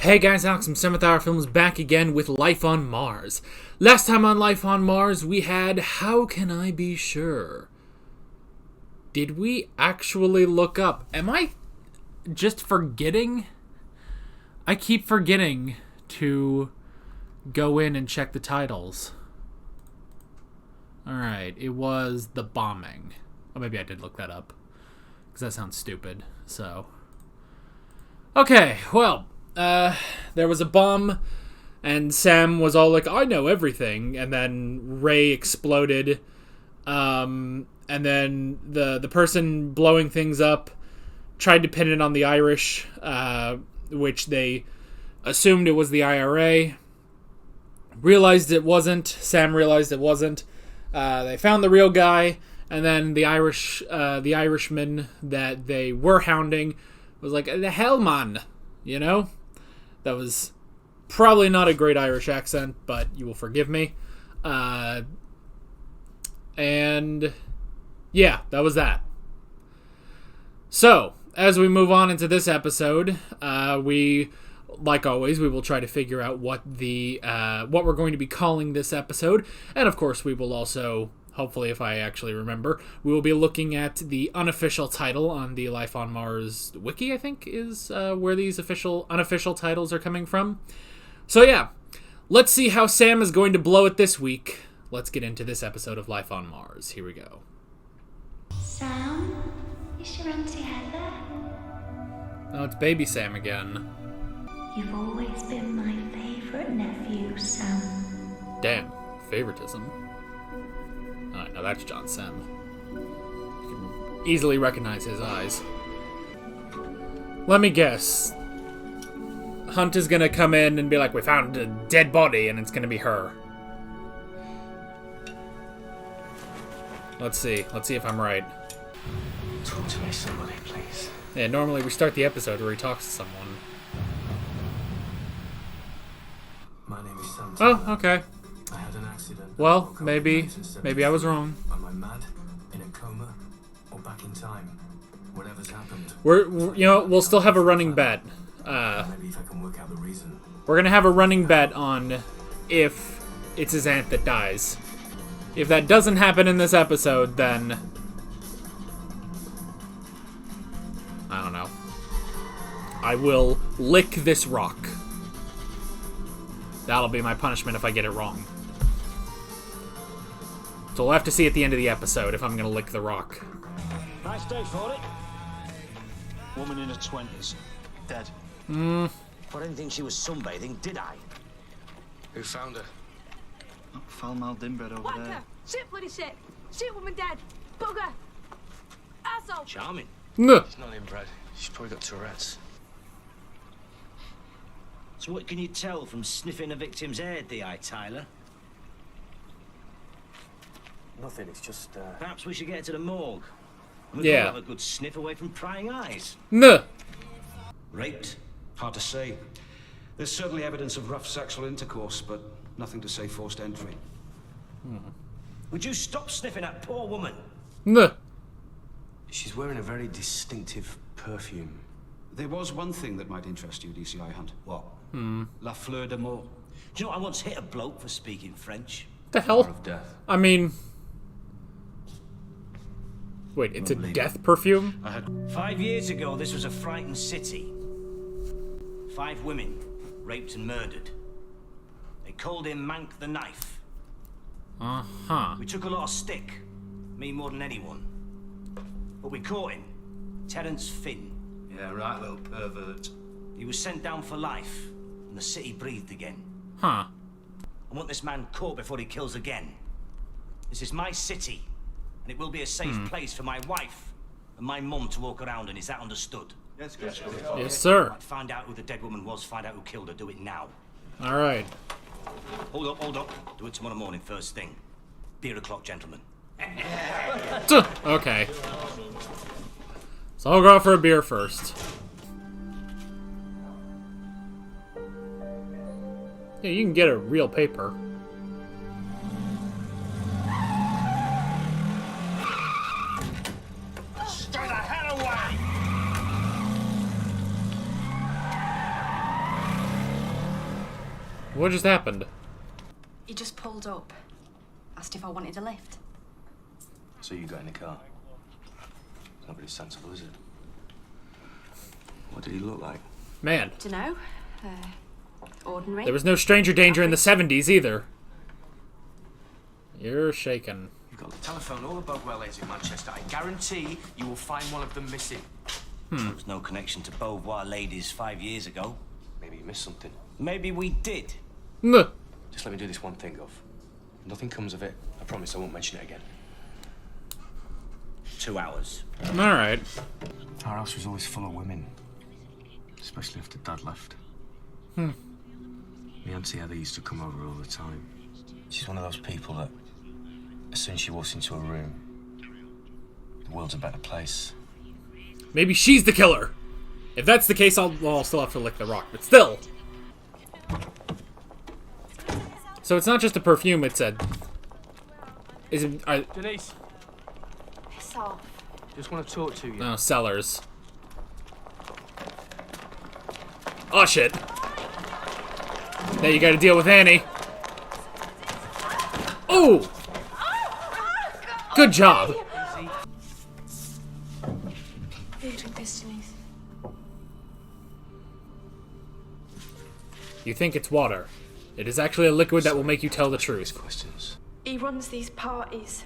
Hey guys, Alex from 7th Hour Films back again with Life on Mars. Last time on Life on Mars, we had How Can I Be Sure? Did we actually look up? Am I just forgetting? I keep forgetting to go in and check the titles. Alright, it was The Bombing. Or maybe I did look that up, because that sounds stupid, so... Okay, well... there was a bomb, and Sam was all like, I know everything, and then Ray exploded, and then the person blowing things up tried to pin it on the Irish, which they assumed it was the IRA, realized it wasn't, Sam realized it wasn't, they found the real guy, and then the Irishman that they were hounding was like, the hell, man, you know? That was probably not a great Irish accent, but you will forgive me. And yeah, that was that. So, as we move on into this episode, we, like always, we will try to figure out what we're going to be calling this episode. And of course, we will also, hopefully if I actually remember, we will be looking at the unofficial title on the Life on Mars wiki, I think, is where these unofficial titles are coming from. So yeah, let's see how Sam is going to blow it this week. Let's get into this episode of Life on Mars. Here we go. Sam? Is your Auntie Heather? Oh, it's baby Sam again. You've always been my favourite nephew, Sam. Damn, favoritism. Oh, no, that's John Sam. You can easily recognize his eyes. Let me guess. Hunt is gonna come in and be like, we found a dead body, and it's gonna be her. Let's see. Let's see if I'm right. Talk to me, somebody, please. Yeah, normally we start the episode where he talks to someone. My name is Sam. Oh, okay. I had an accident. Well, maybe I was wrong. Am I mad, in a coma, or back in time? Whatever's happened. We'll still have a running bet. Maybe if I can work out the reason. We're gonna have a running bet on if it's his aunt that dies. If that doesn't happen in this episode, then I don't know. I will lick this rock. That'll be my punishment if I get it wrong. So we'll have to see at the end of the episode if I'm gonna lick the rock. Nice day for it. Woman in her 20s. Dead. I didn't think she was sunbathing, did I? Who found her? Foul-mouthed inbred over Wanker! there. Shit, bloody shit! Shit, woman dead! Bugger! Asshole! Charming. Nuh. She's not inbred. She's probably got Tourette's. So what can you tell from sniffing a victim's hair, D.I. Tyler? Nothing, it's just, Perhaps we should get her to the morgue. And we Yeah. can have a good sniff away from prying eyes. Nuh. Raped? Hard to say. There's certainly evidence of rough sexual intercourse, but nothing to say forced entry. Would you stop sniffing that poor woman? Nuh. She's wearing a very distinctive perfume. There was one thing that might interest you, DCI Hunt. What? La Fleur de Mort. Do you know I once hit a bloke for speaking French? The hell? Of death. I mean... Wait, it's a death perfume? I had 5 years ago, this was a frightened city. 5 women, raped and murdered. They called him Mank the Knife. Uh-huh. We took a lot of stick, me more than anyone. But we caught him, Terence Finn. Yeah, right, little pervert. He was sent down for life, and the city breathed again. Huh. I want this man caught before he kills again. This is my city, and it will be a safe place for my wife and my mum to walk around in. Is that understood? Yes, sir. Right, find out who the dead woman was, find out who killed her. Do it now. All right. Hold up. Do it tomorrow morning, first thing. Beer o'clock, gentlemen. Okay. So I'll go out for a beer first. Yeah, you can get a real paper. Stay the hell away! What just happened? He just pulled up. Asked if I wanted a lift. So you got in the car? It's not very sensible, is it? What did he look like? Man. Dunno. Ordinary. There was no stranger danger in the 70s either. You're shaking. You got the telephone all the Bothwell is in Manchester. I guarantee you will find one of them missing. There was no connection to Beauvoir ladies 5 years ago. Maybe you missed something. Maybe we did. Nuh. Just let me do this one thing, Gov. If nothing comes of it, I promise I won't mention it again. 2 hours. Alright. Our house was always full of women. Especially after Dad left. My Auntie Heather used to come over all the time. She's one of those people that, as soon as she walks into a room, the world's a better place. Maybe she's the killer. If that's the case, I'll still have to lick the rock, but still. So it's not just a perfume, it's a... Is it... Denise, Piss off. just want to talk to you. No, Sellers. Oh, shit. Now you gotta deal with Annie. Oh! Good job. Here, drink this, Denise. You think it's water. It is actually a liquid that will make you tell the truth. Questions. He runs these parties.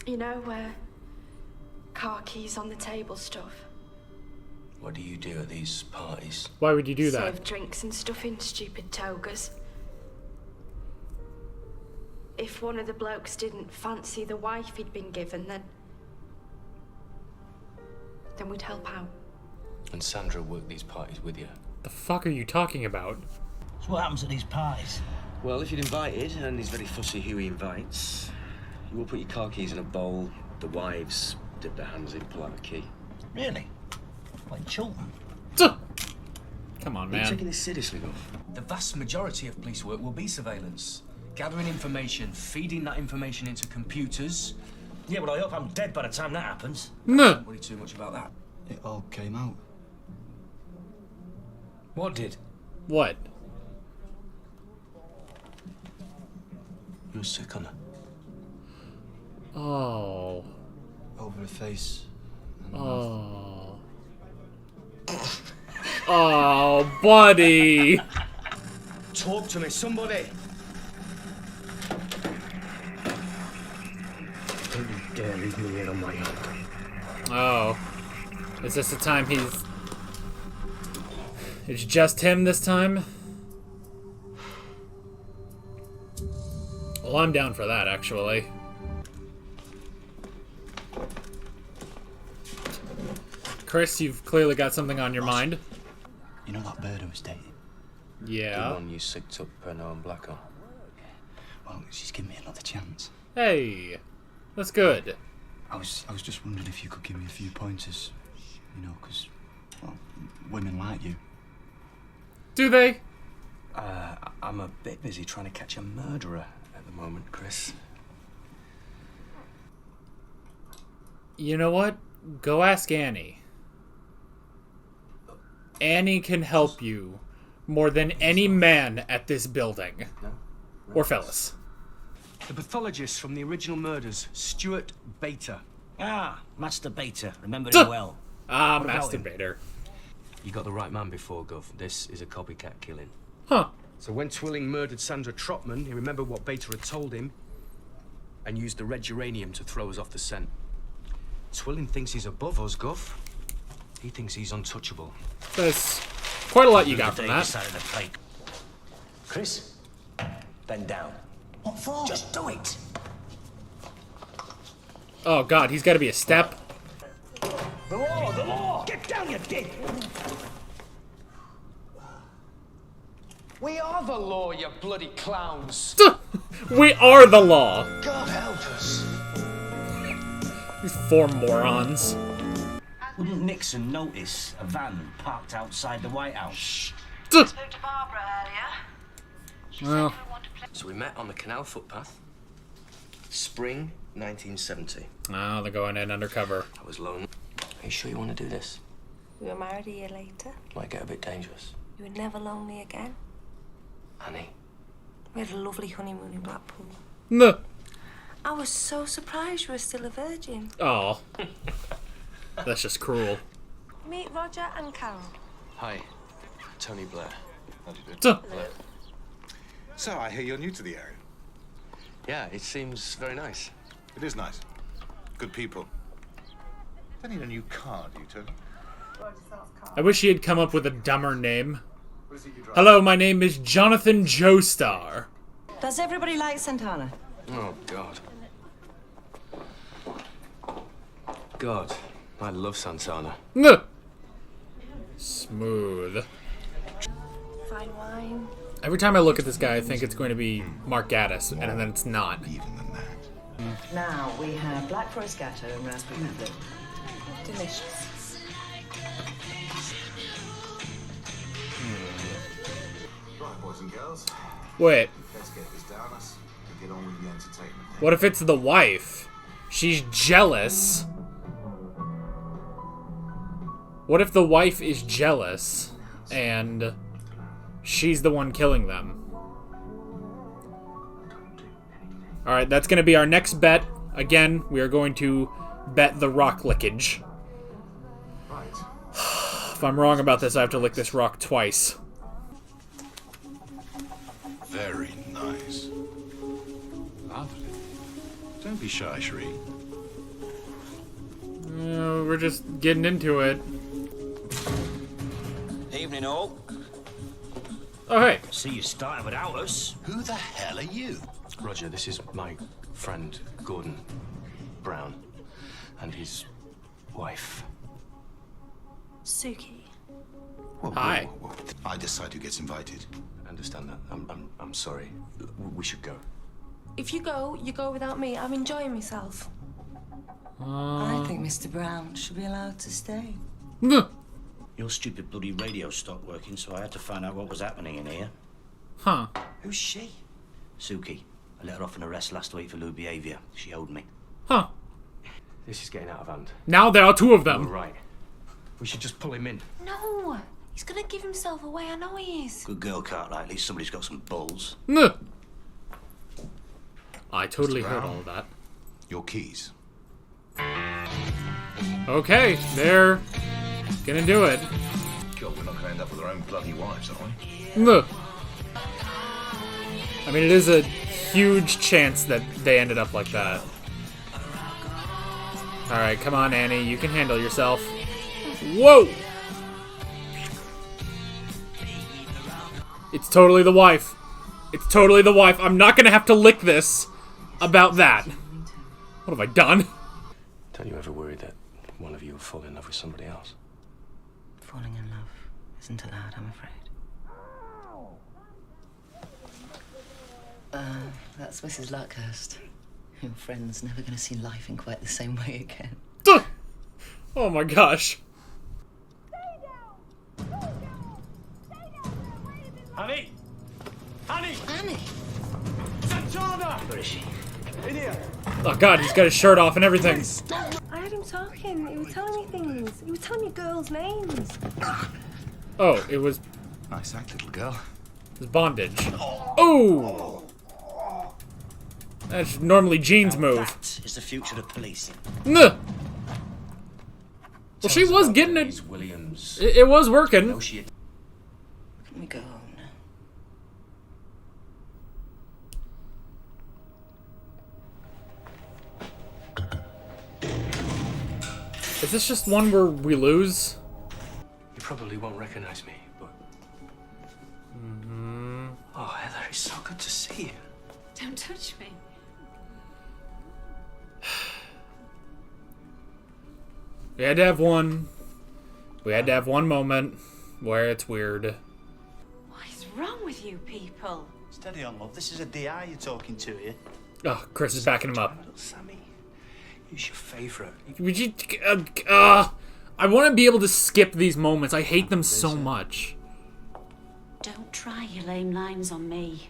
You know, where car keys on the table stuff. What do you do at these parties? Why would you do that? Serve drinks and stuff in stupid togas. If one of the blokes didn't fancy the wife he'd been given, then we'd help out. And Sandra worked these parties with you? The fuck are you talking about? So what happens at these parties? Well, if you're invited, and he's very fussy who he invites, you will put your car keys in a bowl, the wives dip their hands in, pull out the key. Really? Like Chilton? Come on, Are you man. taking this seriously, Gov? The vast majority of police work will be surveillance. Gathering information, feeding that information into computers. Yeah, well, I hope I'm dead by the time that happens. No. Don't worry too much about that. It all came out. What did? What? You were sick on her. Oh. Over her face. Oh. Oh, buddy. Talk to me, somebody! Don't you dare leave me here on my own. Oh. Is this the time he's... It's just him this time? Well, I'm down for that, actually. Chris, you've clearly got something on your mind. You know that bird I was dating? The Yeah. one you sicked up Noam Black on. Well, she's given me another chance. Hey. That's good. I was just wondering if you could give me a few pointers. You know, because, well, women like you. Do they? I'm a bit busy trying to catch a murderer at the moment, Chris. You know what? Go ask Annie. Annie can help you more than any man at this building. No? Or fellas. The pathologist from the original murders, Stuart Bater. Ah, Master Bater. Remember him well. Ah, What about him? masturbator. You got the right man before, Gov. This is a copycat killing. Huh. So when Twilling murdered Sandra Trotman, he remembered what Bater had told him and used the red uranium to throw us off the scent. Twilling thinks he's above us, Gov. He thinks he's untouchable. That's quite a lot you got The from day that. side of the plate. Chris, bend down. What for? Just do it. Oh god, he's got to be a step. The law, the law. Get down, you dick. We are the law, you bloody clowns. We are the law. God help us. These four morons. Wouldn't Nixon notice a van parked outside the White House? Well, So we met on the canal footpath. Spring 1970. oh, they're going in undercover. I was lonely. Are you sure you want to do this? We were married a year later. Might get a bit dangerous. You were never lonely again. Annie. We had a lovely honeymoon in Blackpool. No. I was so surprised you were still a virgin. Oh. That's just cruel. Meet Roger and Carol. Hi, Tony Blair. How do you do? Duh. So, I hear you're new to the area. Yeah, it seems very nice. It is nice. Good people. Don't need a new car, do you, Tony? I wish he had come up with a dumber name. Hello, my name is Jonathan Joestar. Does everybody like Santana? Oh, God. God, I love Santana. Nuh. Smooth. Fine wine. Every time I look at this guy, I think it's going to be Mark Gaddis, and then it's not. Even than that. Now we have black forest gatto and raspberry pebble. Delicious. Right, boys and girls. Wait, Let's get this down us and get on with the entertainment. what if it's the wife? She's jealous. What if the wife is jealous, and she's the one killing them? Alright, that's going to be our next bet. Again, we are going to bet the rock lickage. Right. If I'm wrong about this, I have to lick this rock twice. Very nice. Lovely. Don't be shy, Cherie. We're just getting into it. Evening, all. Oh, hey. See you starting without us. Who the hell are you? Roger, this is my friend, Gordon Brown, and his wife. Suki. Whoa, Hi. Whoa, whoa. I decide who gets invited. I understand that. I'm sorry. We should go. If you go without me. I'm enjoying myself. I think Mr. Brown should be allowed to stay. Nuh. Your stupid bloody radio stopped working, so I had to find out what was happening in here. Huh. Who's she? Suki. I let her off an arrest last week for lewd behaviour. She owed me. Huh. This is getting out of hand. Now there are two of You're them. right. We should just pull him in. No, he's gonna give himself away. I know he is. Good girl, Cartwright. At least somebody's got some balls. Nuh. I totally Mr. heard Brown. all of that. Your keys. Okay, they're gonna do it. God, we're not going to end up with our own bloody wives, are we? Nuh. I mean, it is a huge chance that they ended up like that. Alright, come on, Annie. You can handle yourself. Whoa! It's totally the wife. It's totally the wife. I'm not gonna have to lick this about that. What have I done? Don't you ever worry that one of you will fall in love with somebody else? Falling in love isn't allowed, I'm afraid. That's Mrs. Luckhurst. Your friend's never going to see life in quite the same way again. Duh! Oh my gosh. Annie! Annie! Annie! Santana! Where is she? In here. Oh god, he's got his shirt off and everything. I heard him talking. He was telling me things. He was telling me girls' names. Oh, it was Nice act, little girl. bondage. Oh! That's normally Jean's move. That is the future of policing. Nuh. Well, she was getting it. These Williams. It was working. No, she. Can we go home now? Is this just one where we lose? You probably won't recognize me, but. Oh, Heather, it's so good to see you. Don't touch me. We had to have one. We had to have one moment where it's weird. What is wrong with you people? Steady on, love. This is a DI you're talking to here. Oh, Chris is backing him up. Little Sammy, who's your favourite? Would you? I want to be able to skip these moments. I hate them so much. Don't try your lame lines on me.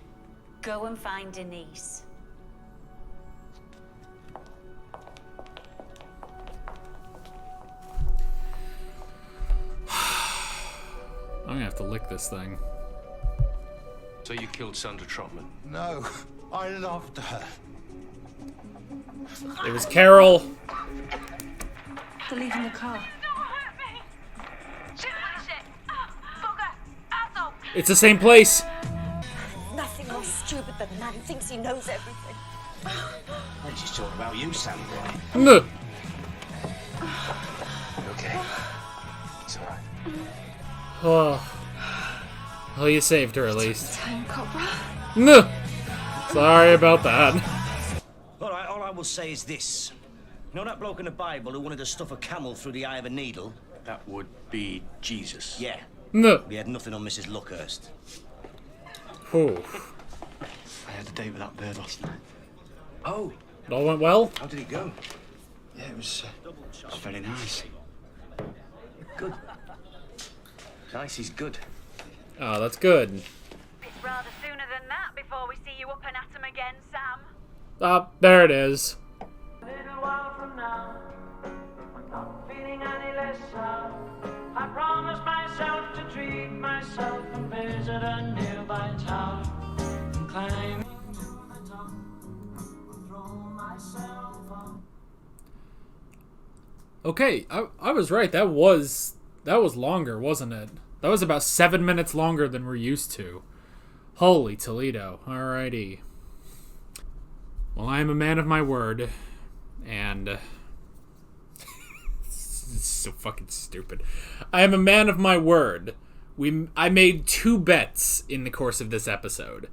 Go and find Denise. I'm gonna have to lick this thing. So you killed Sandra Trotman? No, I loved her. It was Carol. They're leaving the car. It's the same place. Nothing more stupid than a man who thinks he knows everything. I'm just talking about you, Sandra. No. Okay. It's all right. Oh. Oh, you saved her at least. Time, Cobra. No. Sorry about that. All right, all I will say is this. You know that bloke in the Bible who wanted to stuff a camel through the eye of a needle? That would be Jesus. Yeah. No. We had nothing on Mrs. Luckhurst. Oh. I had a date with that bird last night. Oh, It all went well? how did it go? Yeah, it was very nice. Good. Nice is good. Oh, that's good. It's rather sooner than that before we see you up and at 'em again, Sam. Ah, there it is. A little while from now, I'm not feeling any less sad. I promised myself to treat myself and visit a nearby town and climb to the top, throw myself on. Okay, I was right. That was longer, wasn't it? That was about 7 minutes longer than we're used to. Holy Toledo. Alrighty. Well, I am a man of my word, and it's so fucking stupid. I am a man of my word. I made 2 bets in the course of this episode.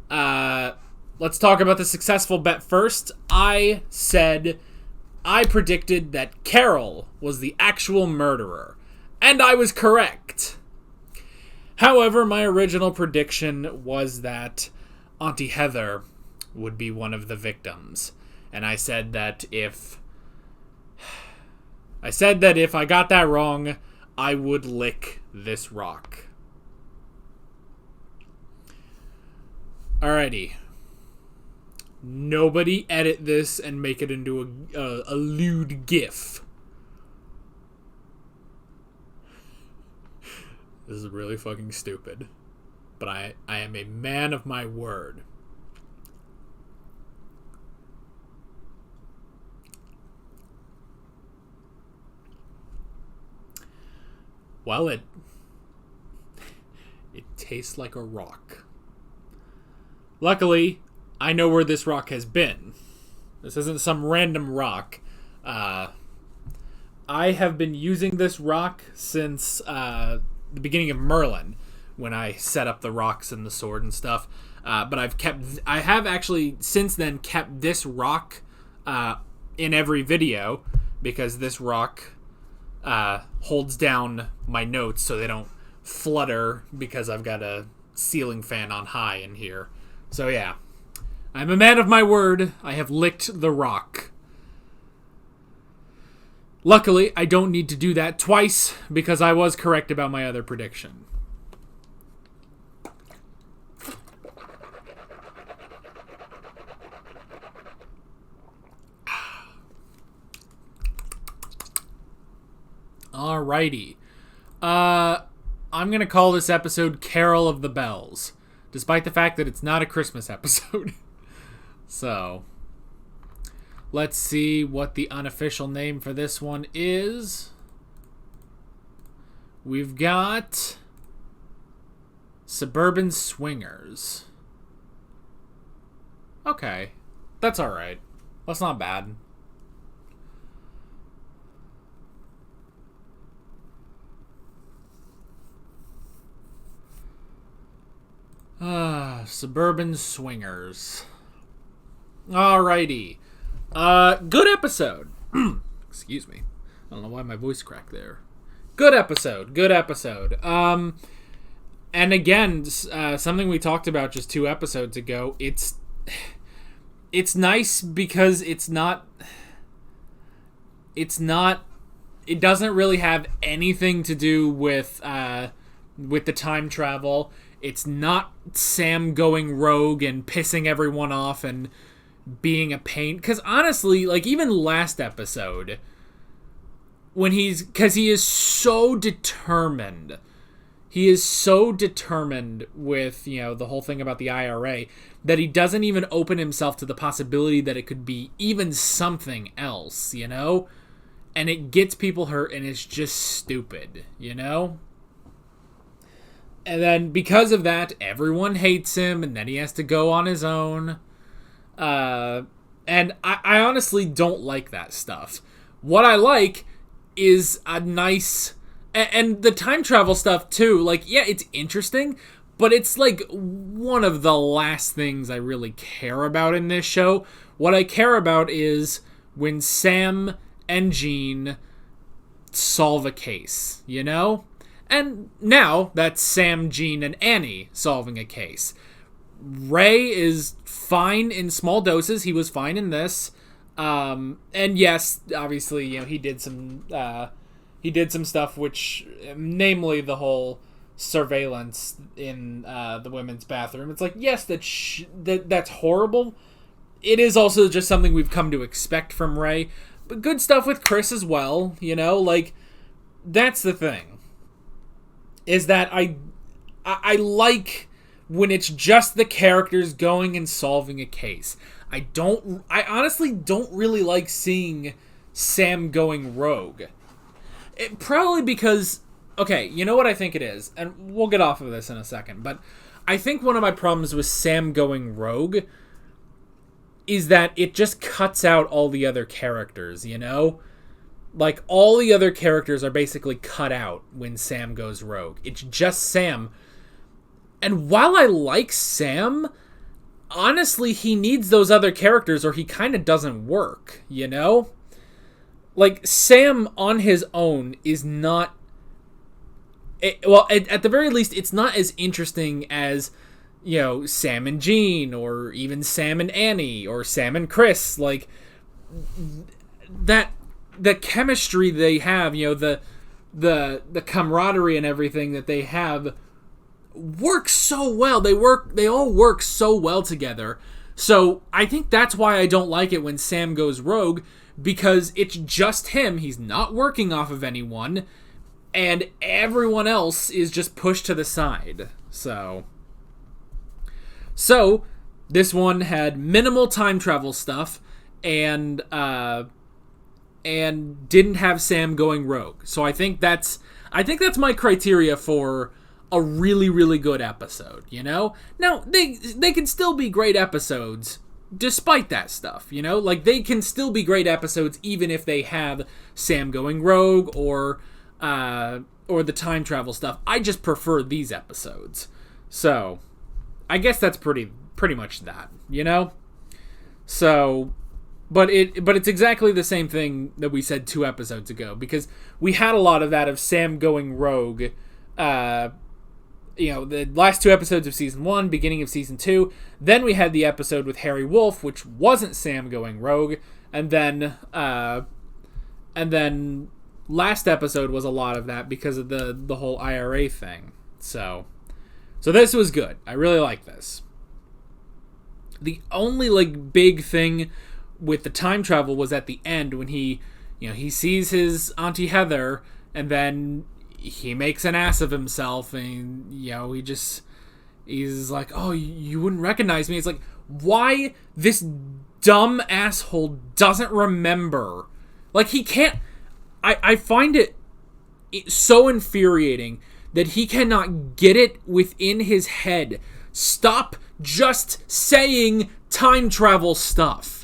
Let's talk about the successful bet first. I predicted that Carol was the actual murderer, and I was correct. However, my original prediction was that Auntie Heather would be one of the victims. And I said that if I got that wrong, I would lick this rock. Alrighty. Nobody edit this and make it into a lewd gif. This is really fucking stupid. But I am a man of my word. Well, it tastes like a rock. Luckily, I know where this rock has been. This isn't some random rock. I have been using this rock since the beginning of Merlin, when I set up the rocks and the sword and stuff. But I have actually since then kept this rock in every video, because this rock holds down my notes so they don't flutter, because I've got a ceiling fan on high in here. So yeah, I'm a man of my word. I have licked the rock. Luckily, I don't need to do that twice, because I was correct about my other prediction. Alrighty. I'm going to call this episode Carol of the Bells, despite the fact that it's not a Christmas episode. So, let's see what the unofficial name for this one is. We've got Suburban Swingers. Okay, that's alright. That's not bad. Suburban Swingers. Alrighty. Good episode. Excuse me. I don't know why my voice cracked there. Good episode. And again, something we talked about just 2 episodes ago. It's nice because it doesn't really have anything to do with the time travel. It's not Sam going rogue and pissing everyone off and being a pain. Because honestly, like, even last episode, because he is so determined. he is so determined with, the whole thing about the IRA that he doesn't even open himself to the possibility that it could be even something else, And it gets people hurt, and it's just stupid, And then because of that, everyone hates him, and then he has to go on his own. And I honestly don't like that stuff. What I like is a nice... And the time travel stuff, too, it's interesting, but it's, one of the last things I really care about in this show. What I care about is when Sam and Jean solve a case, And now that's Sam, Jean, and Annie solving a case. Ray is fine in small doses. He was fine in this. And yes, obviously, he did some stuff which, namely the whole surveillance in the women's bathroom. It's yes, that's horrible. It is also just something we've come to expect from Ray. But good stuff with Chris as well, that's the thing. Is that I like when it's just the characters going and solving a case. I honestly don't really like seeing Sam going rogue. Probably because, okay, you know what I think it is? And we'll get off of this in a second, but I think one of my problems with Sam going rogue is that it just cuts out all the other characters, all the other characters are basically cut out when Sam goes rogue. It's just Sam. And while I like Sam, honestly, he needs those other characters or he kind of doesn't work, Sam on his own is not... at the very least, it's not as interesting as, Sam and Jean, or even Sam and Annie, or Sam and Chris. That... The chemistry they have, the camaraderie and everything that they have works so well. They all work so well together. So I think that's why I don't like it when Sam goes rogue, because it's just him. He's not working off of anyone, and everyone else is just pushed to the side. So this one had minimal time travel stuff and didn't have Sam going rogue. So I think that's my criteria for a really, really good episode, Now, they can still be great episodes despite that stuff, They can still be great episodes even if they have Sam going rogue or the time travel stuff. I just prefer these episodes. So, I guess that's pretty much that, So... But it's exactly the same thing that we said 2 episodes ago, because we had a lot of that of Sam going rogue, the last 2 episodes of season 1, beginning of season 2. Then we had the episode with Harry Wolf, which wasn't Sam going rogue, and then last episode was a lot of that because of the whole IRA thing. So this was good. I really like this. The only big thing with the time travel was at the end when he sees his Auntie Heather, and then he makes an ass of himself, and he's like, oh, you wouldn't recognize me. It's why this dumb asshole doesn't remember? He can't... I find it so infuriating that he cannot get it within his head. Stop just saying time travel stuff.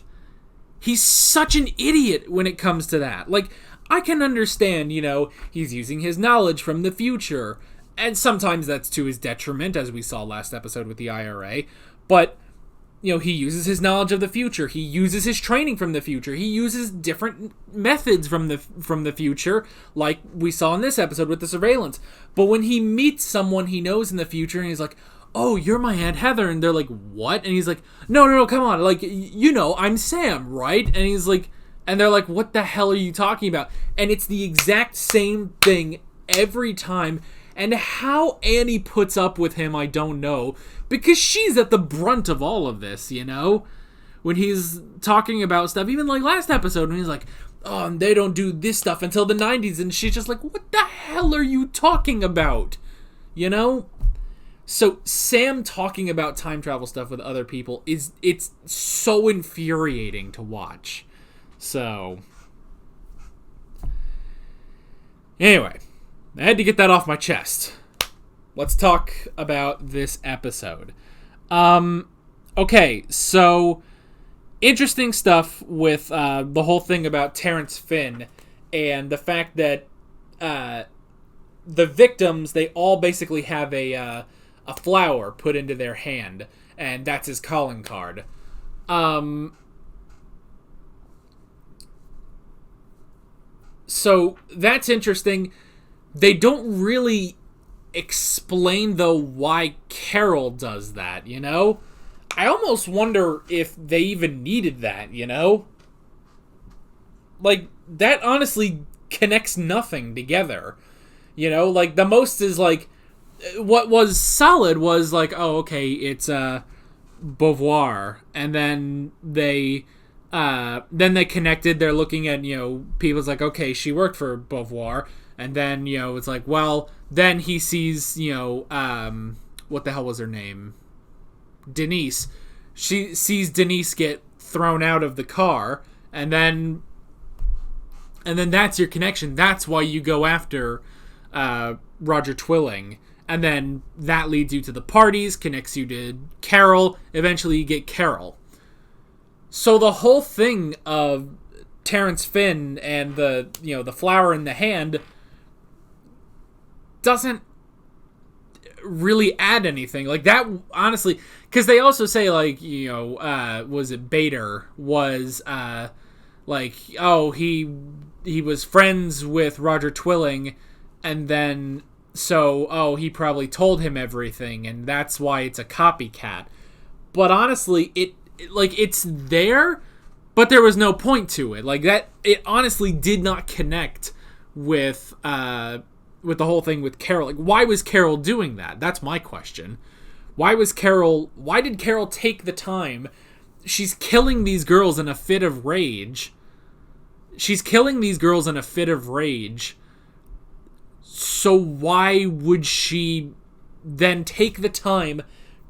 He's such an idiot when it comes to that. I can understand, he's using his knowledge from the future, and sometimes that's to his detriment, as we saw last episode with the IRA, but, he uses his knowledge of the future, he uses his training from the future, he uses different methods from the future, like we saw in this episode with the surveillance, but when he meets someone he knows in the future, and he's like, oh, you're my Aunt Heather, and they're like, what? And he's like, no, come on, I'm Sam, right? And he's like, and they're like, what the hell are you talking about? And it's the exact same thing every time, and how Annie puts up with him, I don't know, because she's at the brunt of all of this, when he's talking about stuff, even last episode, when he's like, oh, and they don't do this stuff until the 90s, and she's just like, what the hell are you talking about? you know? So Sam talking about time travel stuff with other people it's so infuriating to watch. So anyway, I had to get that off my chest. Let's talk about this episode. Okay, so interesting stuff with the whole thing about Terrence Finn and the fact that the victims, they all basically have a flower put into their hand, and that's his calling card. So that's interesting. They don't really explain, though, why Carol does that, you know? I almost wonder if they even needed that, you know? Like, that honestly connects nothing together. You know, like, the most is, like, what was solid was, like, oh, okay, it's, Beauvoir, and then they connected, they're looking at, you know, people's like, okay, she worked for Beauvoir, and then, you know, it's like, well, then he sees, you know, what the hell was her name? Denise. She sees Denise get thrown out of the car, and then that's your connection. That's why you go after Roger Twilling, and then that leads you to the parties, connects you to Carol. Eventually, you get Carol. So the whole thing of Terrence Finn and the flower in the hand doesn't really add anything like that, honestly, because they also say, like, you know, was it Bader was like, oh, he was friends with Roger Twilling, and then so, oh, he probably told him everything, and that's why it's a copycat. But honestly, it's there, but there was no point to it. Like, that, it honestly did not connect with the whole thing with Carol. Like, why was Carol doing that? That's my question. Why did Carol take the time? She's killing these girls in a fit of rage. So why would she then take the time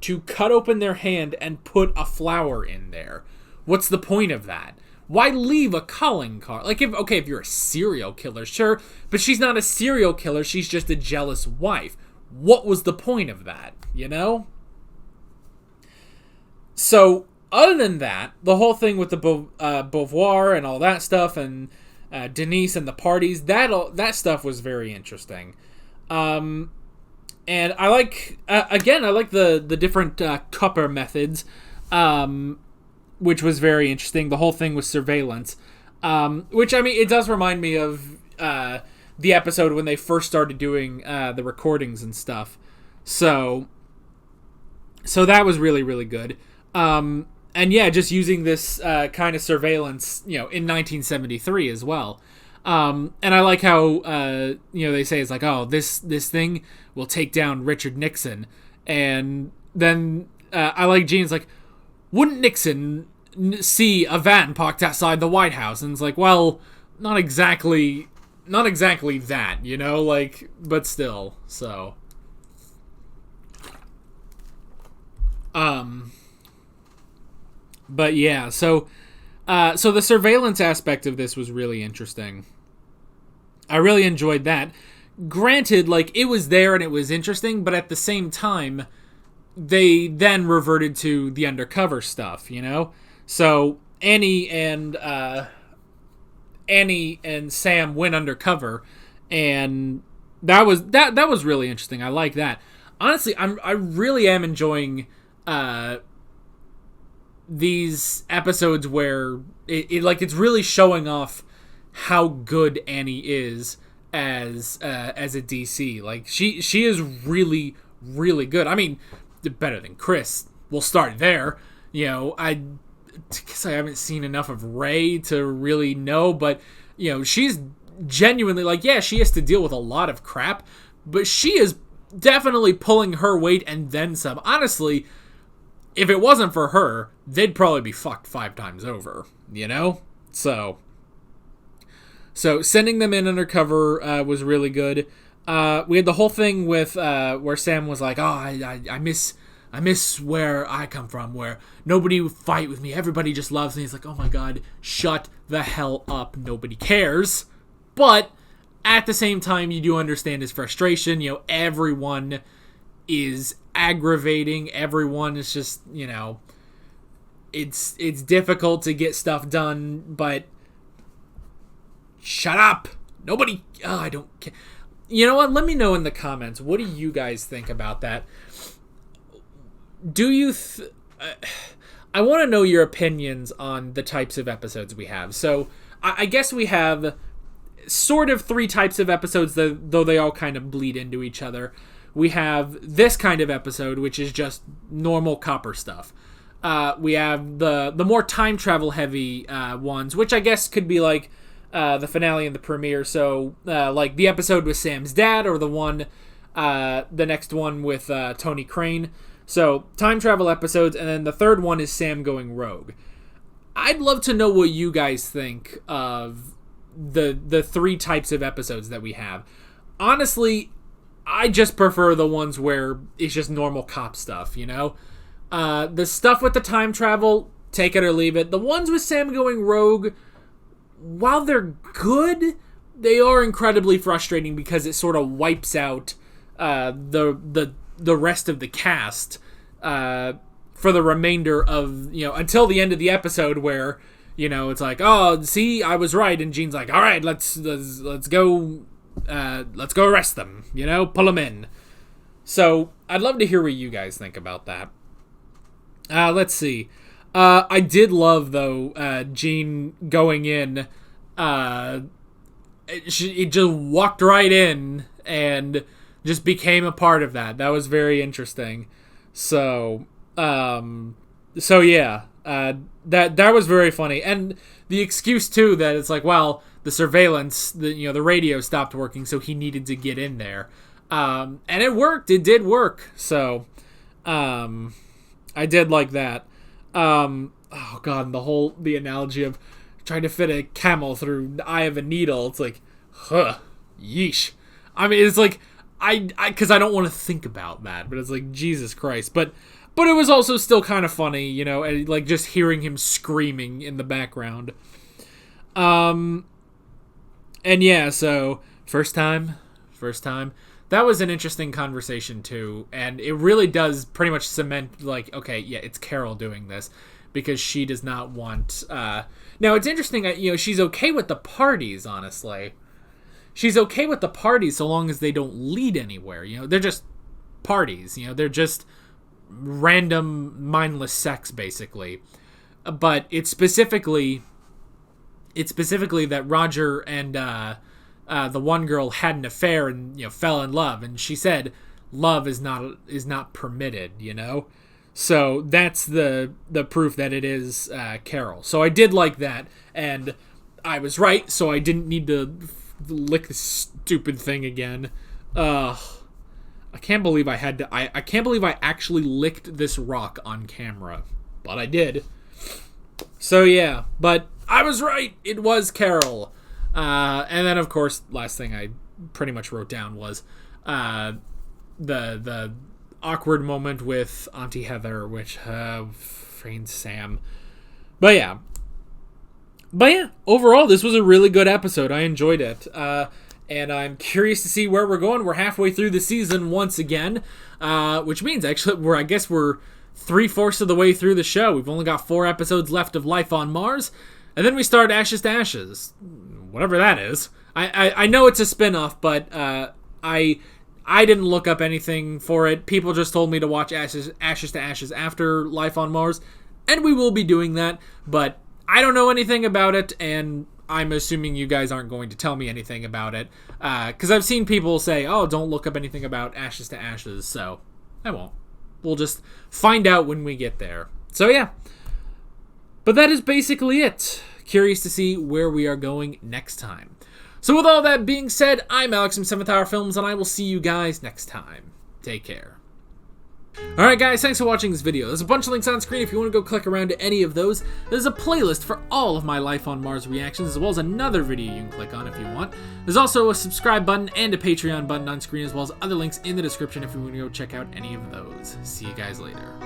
to cut open their hand and put a flower in there? What's the point of that? Why leave a calling card? Like, if you're a serial killer, sure, but she's not a serial killer, she's just a jealous wife. What was the point of that, you know? So, other than that, the whole thing with the Beauvoir and all that stuff, and Denise and the parties, that stuff was very interesting. And I like, I like the different cupper methods, which was very interesting. The whole thing with surveillance, which, I mean, it does remind me of the episode when they first started doing the recordings and stuff. So that was really, really good. And yeah, just using this kind of surveillance, you know, in 1973 as well. And I like how, they say it's like, oh, this thing will take down Richard Nixon. And then I like Gene's like, wouldn't Nixon see a van parked outside the White House? And it's like, well, not exactly that, you know, like, but still, so. But yeah, so the surveillance aspect of this was really interesting. I really enjoyed that. Granted, like, it was there and it was interesting, but at the same time, they then reverted to the undercover stuff, you know? So Annie and Sam went undercover, and that was really interesting. I like that. Honestly, I really am enjoying these episodes where it's really showing off how good Annie is as a DC. Like, she is really, really good. I mean, better than Chris. We'll start there. You know, I guess I haven't seen enough of Ray to really know, but, you know, she's genuinely, like, yeah, she has to deal with a lot of crap, but she is definitely pulling her weight and then some. Honestly, if it wasn't for her, they'd probably be fucked 5 times over, you know? So sending them in undercover was really good. We had the whole thing with where Sam was like, "Oh, I miss where I come from, where nobody would fight with me. Everybody just loves me." He's like, "Oh my God, shut the hell up. Nobody cares." But at the same time, you do understand his frustration. You know, everyone is aggravating. Everyone is just, you know, it's difficult to get stuff done, but shut up. Nobody, I don't care. You know what? Let me know in the comments. What do you guys think about that? Do you... I want to know your opinions on the types of episodes we have. So, I guess we have sort of 3 types of episodes, though they all kind of bleed into each other. We have this kind of episode, which is just normal copper stuff. We have the more time travel heavy ones, which I guess could be like the finale and the premiere. So, like the episode with Sam's dad, or the next one with Tony Crane. So, time travel episodes, and then the third one is Sam going rogue. I'd love to know what you guys think of the 3 types of episodes that we have. Honestly, I just prefer the ones where it's just normal cop stuff, you know? The stuff with the time travel, take it or leave it. The ones with Sam going rogue, while they're good, they are incredibly frustrating because it sort of wipes out the rest of the cast for the remainder of, you know, until the end of the episode where, you know, it's like, oh, see, I was right, and Gene's like, all right, let's go arrest them, you know, pull them in. So I'd love to hear what you guys think about that. Let's see. I did love, though, Gene going in. It just walked right in and just became a part of that. That was very interesting. So yeah, that was very funny. And the excuse, too, that it's like, well, the surveillance, the radio stopped working, so he needed to get in there. And it worked. It did work. So, I did like that. Oh God, the analogy of trying to fit a camel through the eye of a needle. It's like, yeesh. I mean, it's like, because I don't want to think about that, but it's like, Jesus Christ. But it was also still kind of funny, you know, and like just hearing him screaming in the background. And yeah, so first time. That was an interesting conversation too, and it really does pretty much cement, like, okay, yeah, it's Carol doing this, because she does not want, now it's interesting, you know, she's okay with the parties, honestly. She's okay with the parties so long as they don't lead anywhere, you know, they're just parties, you know, they're just random, mindless sex, basically. But it's specifically that Roger and, the one girl had an affair and, you know, fell in love, and she said love is not permitted, you know. So that's the proof that it is Carol. So I did like that, and I was right. So I didn't need to lick this stupid thing again. I can't believe I had to. I can't believe I actually licked this rock on camera, but I did. So yeah, but I was right. It was Carol. And then, of course, last thing I pretty much wrote down was the awkward moment with Auntie Heather, which framed Sam. But yeah, overall, this was a really good episode. I enjoyed it. And I'm curious to see where we're going. We're halfway through the season once again, which means actually we're 3/4 of the way through the show. We've only got 4 episodes left of Life on Mars, and then we start Ashes to Ashes. Whatever that is. I know it's a spin-off, but I didn't look up anything for it. People just told me to watch Ashes to Ashes after Life on Mars, and we will be doing that, but I don't know anything about it, and I'm assuming you guys aren't going to tell me anything about it, because I've seen people say, oh, don't look up anything about Ashes to Ashes, so I won't. We'll just find out when we get there. So yeah. But that is basically it. Curious to see where we are going next time. So with all that being said, I'm Alex from 7th Hour Films, and I will see you guys next time. Take care. Alright guys, thanks for watching this video. There's a bunch of links on screen if you want to go click around to any of those. There's a playlist for all of my Life on Mars reactions, as well as another video you can click on if you want. There's also a subscribe button and a Patreon button on screen, as well as other links in the description if you want to go check out any of those. See you guys later.